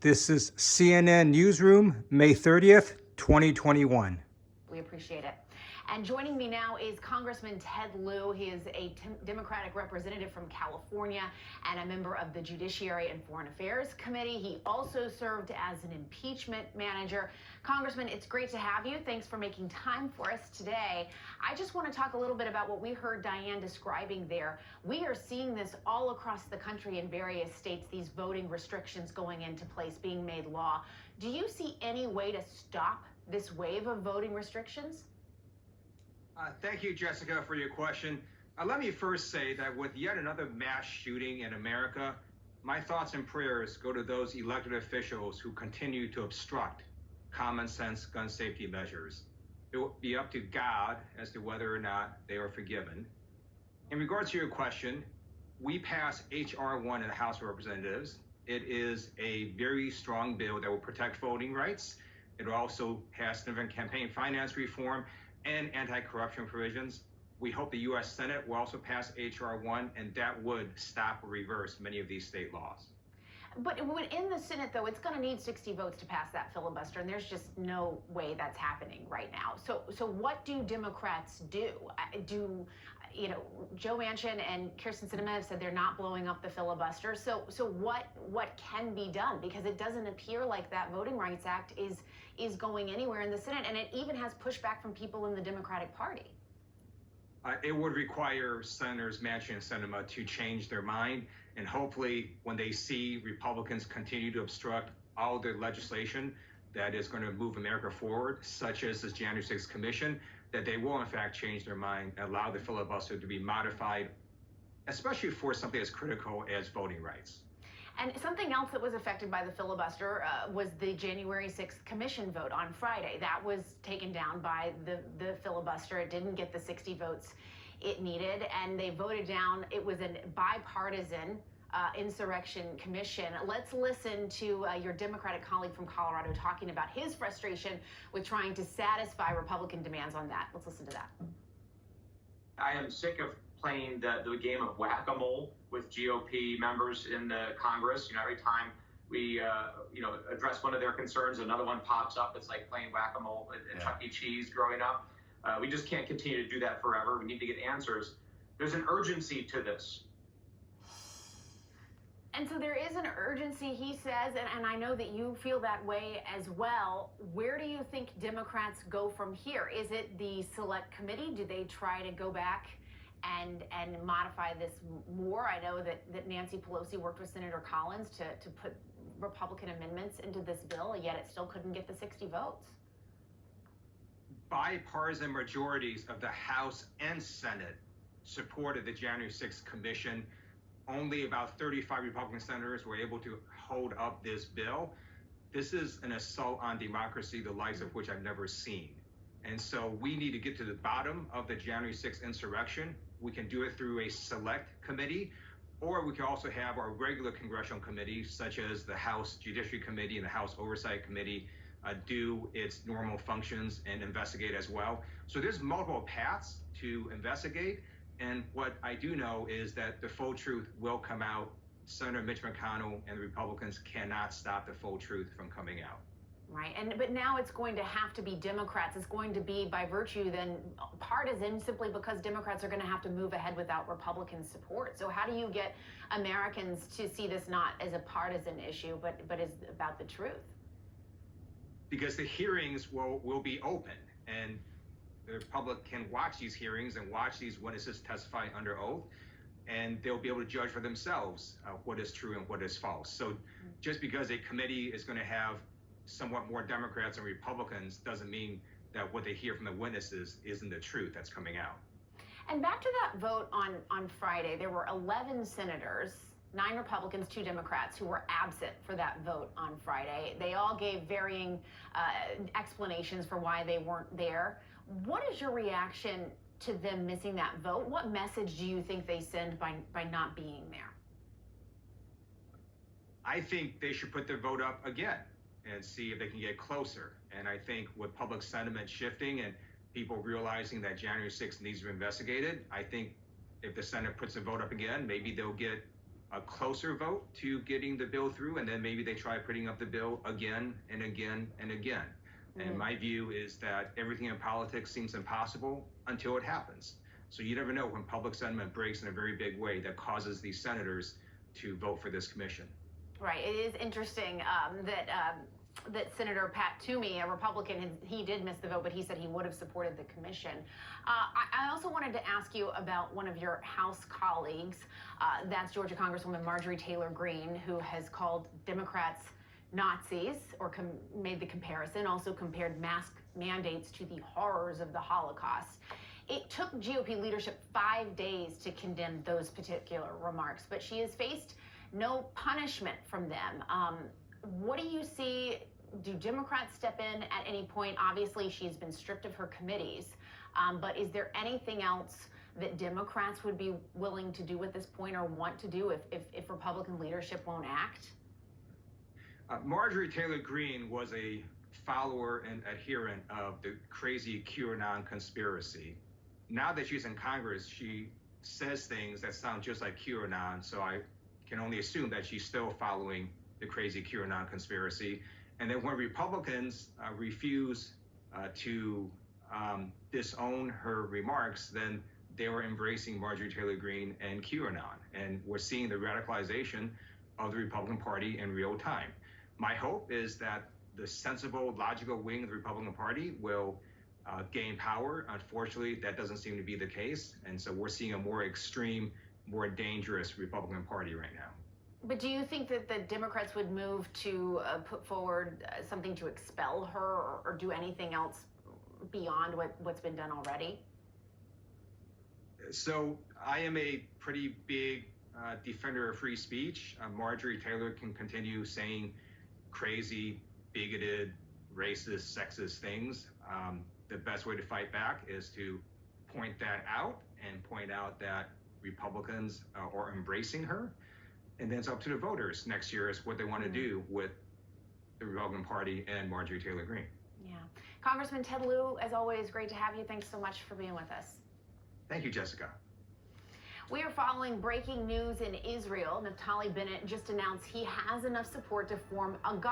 This is CNN Newsroom, May 30th, 2021. We appreciate it. And joining me now is Congressman Ted Lieu. He is a Democratic representative from California and a member of the Judiciary and Foreign Affairs Committee. He also served as an impeachment manager. Congressman, it's great to have you. Thanks for making time for us today. I just want to talk a little bit about what we heard Diane describing there. We are seeing this all across the country in various states, these voting restrictions going into place, being made law. Do you see any way to stop this wave of voting restrictions? Thank you, Jessica, for your question. Let me first say that with yet another mass shooting in America, my thoughts and prayers go to those elected officials who continue to obstruct common sense gun safety measures. It will be up to God as to whether or not they are forgiven. In regards to your question, we passed H.R. 1 in the House of Representatives. It is a very strong bill that will protect voting rights. It also has significant campaign finance reform and anti-corruption provisions. We hope the U.S. Senate will also pass H.R. 1, and that would stop or reverse many of these state laws. But in the Senate, though, it's going to need 60 votes to pass that filibuster, and there's just no way that's happening right now. So what do Democrats do? Joe Manchin and Kyrsten Sinema have said they're not blowing up the filibuster. So what can be done? Because it doesn't appear like that Voting Rights Act is going anywhere in the Senate, and it even has pushback from people in the Democratic Party. It would require Senators Manchin and Sinema to change their mind, and hopefully when they see Republicans continue to obstruct all their legislation that is going to move America forward, such as this January 6th commission, that they will in fact change their mind and allow the filibuster to be modified, especially for something as critical as voting rights. And something else that was affected by the filibuster was the January 6th commission vote on Friday. That was taken down by the filibuster. It didn't get the 60 votes it needed, and they voted down. It was a bipartisan insurrection commission. Let's listen to your Democratic colleague from Colorado talking about his frustration with trying to satisfy Republican demands on that. Let's listen to that. I am sick of playing the game of whack-a-mole with GOP members in the Congress. Every time we address one of their concerns, another one pops up. It's like playing whack-a-mole at Chuck E. Cheese growing up. We just can't continue to do that forever. We need to get answers. There's an urgency to this. And so there is an urgency, he says, and I know that you feel that way as well. Where do you think Democrats go from here? Is it the select committee? Do they try to go back and modify this more? I know that Nancy Pelosi worked with Senator Collins to put Republican amendments into this bill, yet it still couldn't get the 60 votes. Bipartisan majorities of the House and Senate supported the January 6th commission. Only about 35 Republican senators were able to hold up this bill. This is an assault on democracy, the likes of which I've never seen. And so we need to get to the bottom of the January 6th insurrection. We can do it through a select committee, or we can also have our regular congressional committees, such as the House Judiciary Committee and the House Oversight Committee, do its normal functions and investigate as well. So there's multiple paths to investigate. And what I do know is that the full truth will come out. Senator Mitch McConnell and the Republicans cannot stop the full truth from coming out. Right, but now it's going to have to be Democrats. It's going to be, by virtue, then partisan, simply because Democrats are going to have to move ahead without Republican support. So how do you get Americans to see this not as a partisan issue, but as about the truth? Because the hearings will be open, and the public can watch these hearings and watch these witnesses testify under oath, and they'll be able to judge for themselves what is true and what is false. So just because a committee is going to have somewhat more Democrats and Republicans doesn't mean that what they hear from the witnesses isn't the truth that's coming out. And back to that vote on Friday, there were 11 senators, 9 Republicans, 2 Democrats, who were absent for that vote on Friday. They all gave varying explanations for why they weren't there. What is your reaction to them missing that vote? What message do you think they send by not being there? I think they should put their vote up again and see if they can get closer. And I think with public sentiment shifting and people realizing that January 6th needs to be investigated, I think if the Senate puts a vote up again, maybe they'll get a closer vote to getting the bill through, and then maybe they try putting up the bill again and again and again. And my view is that everything in politics seems impossible until it happens. So you never know when public sentiment breaks in a very big way that causes these senators to vote for this commission. Right. It is interesting that Senator Pat Toomey, a Republican, he did miss the vote, but he said he would have supported the commission. I also wanted to ask you about one of your House colleagues. That's Georgia Congresswoman Marjorie Taylor Greene, who has called Democrats Nazis, or made the comparison, also compared mask mandates to the horrors of the Holocaust. It took GOP leadership 5 days to condemn those particular remarks, but she has faced no punishment from them. What do you see? Do Democrats step in at any point? Obviously, she's been stripped of her committees, but is there anything else that Democrats would be willing to do at this point, or want to do if Republican leadership won't act? Marjorie Taylor Greene was a follower and adherent of the crazy QAnon conspiracy. Now that she's in Congress, she says things that sound just like QAnon, so I can only assume that she's still following the crazy QAnon conspiracy. And then when Republicans refuse to disown her remarks, then they were embracing Marjorie Taylor Greene and QAnon. And we're seeing the radicalization of the Republican Party in real time. My hope is that the sensible, logical wing of the Republican Party will gain power. Unfortunately, that doesn't seem to be the case. And so we're seeing a more extreme, more dangerous Republican Party right now. But do you think that the Democrats would move to put forward something to expel her, or do anything else beyond what's been done already? So I am a pretty big defender of free speech. Marjorie Taylor can continue saying crazy, bigoted, racist, sexist things. The best way to fight back is to point that out and point out that Republicans are embracing her. And then it's up to the voters next year is what they want to do with the Republican Party and Marjorie Taylor Greene. Yeah. Congressman Ted Lieu, as always, great to have you. Thanks so much for being with us. Thank you, Jessica. We are following breaking news in Israel. Naftali Bennett just announced he has enough support to form a government.